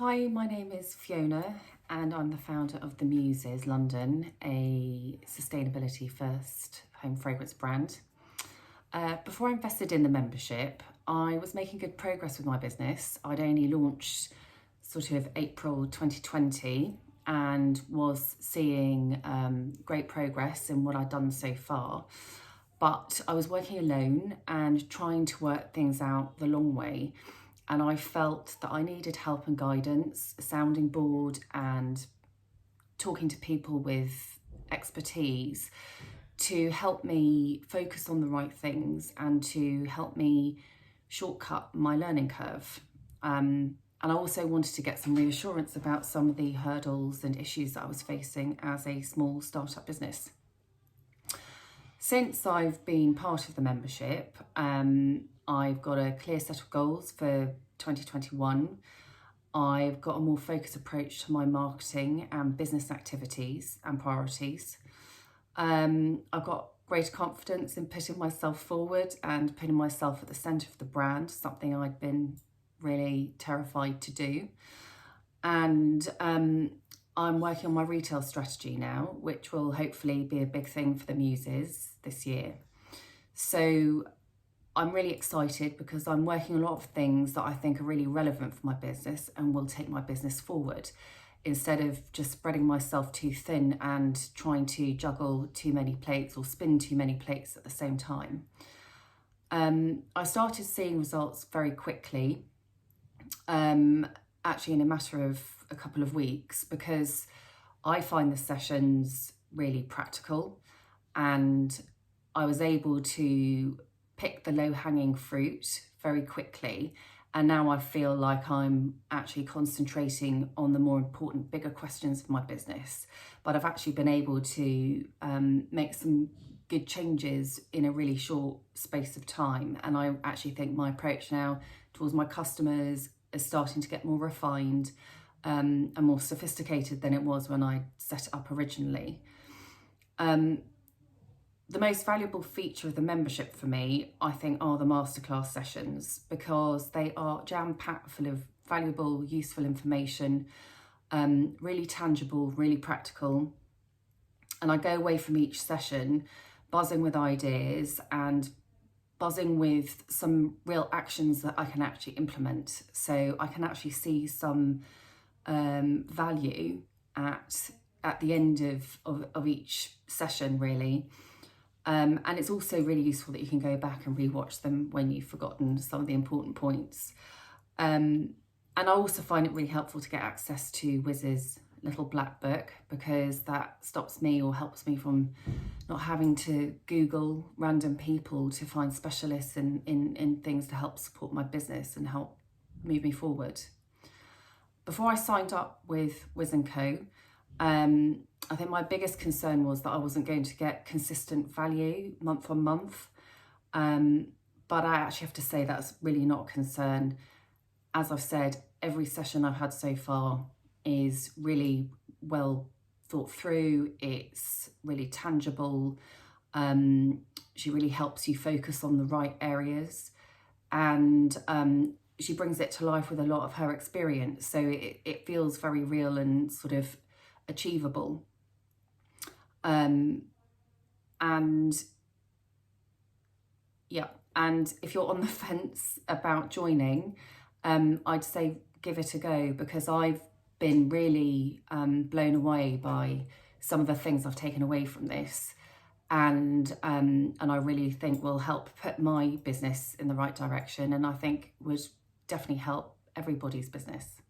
Hi, my name is Fiona and I'm the founder of the Muses London, a sustainability first home fragrance brand. Before I invested in the membership, I was making good progress with my business. I'd only launched sort of April 2020 and was seeing great progress in what I'd done so far. But I was working alone and trying to work things out the long way. And I felt that I needed help and guidance, a sounding board, and talking to people with expertise to help me focus on the right things and to help me shortcut my learning curve. And I also wanted to get some reassurance about some of the hurdles and issues that I was facing as a small startup business. Since I've been part of the membership, I've got a clear set of goals for 2021. I've got a more focused approach to my marketing and business activities and priorities. I've got greater confidence in putting myself forward and putting myself at the centre of the brand, something I'd been really terrified to do. And I'm working on my retail strategy now, which will hopefully be a big thing for the Muses this year. So I'm really excited because I'm working on a lot of things that I think are really relevant for my business and will take my business forward, instead of just spreading myself too thin and trying to juggle too many plates or spin too many plates at the same time. I started seeing results very quickly, actually in a matter of a couple of weeks, because I find the sessions really practical and I was able to pick the low-hanging fruit very quickly, and now I feel like I'm actually concentrating on the more important, bigger questions for my business. But I've actually been able to make some good changes in a really short space of time, and I actually think my approach now towards my customers is starting to get more refined and more sophisticated than it was when I set it up originally. The most valuable feature of the membership for me, I think, are the masterclass sessions, because they are jam-packed full of valuable, useful information, really tangible, really practical. And I go away from each session buzzing with ideas and buzzing with some real actions that I can actually implement. So I can actually see some value at the end of each session, really. And it's also really useful that you can go back and rewatch them when you've forgotten some of the important points. And I also find it really helpful to get access to WIZZ&CO's little black book, because that stops me or helps me from not having to Google random people to find specialists in things to help support my business and help move me forward. Before I signed up with WIZZ&CO, I think my biggest concern was that I wasn't going to get consistent value month on month. But I actually have to say that's really not a concern. As I've said, every session I've had so far is really well thought through. It's really tangible. She really helps you focus on the right areas. And she brings it to life with a lot of her experience. So it feels very real and sort of achievable. And if you're on the fence about joining, I'd say give it a go, because I've been really blown away by some of the things I've taken away from this, and I really think will help put my business in the right direction, and I think would definitely help everybody's business.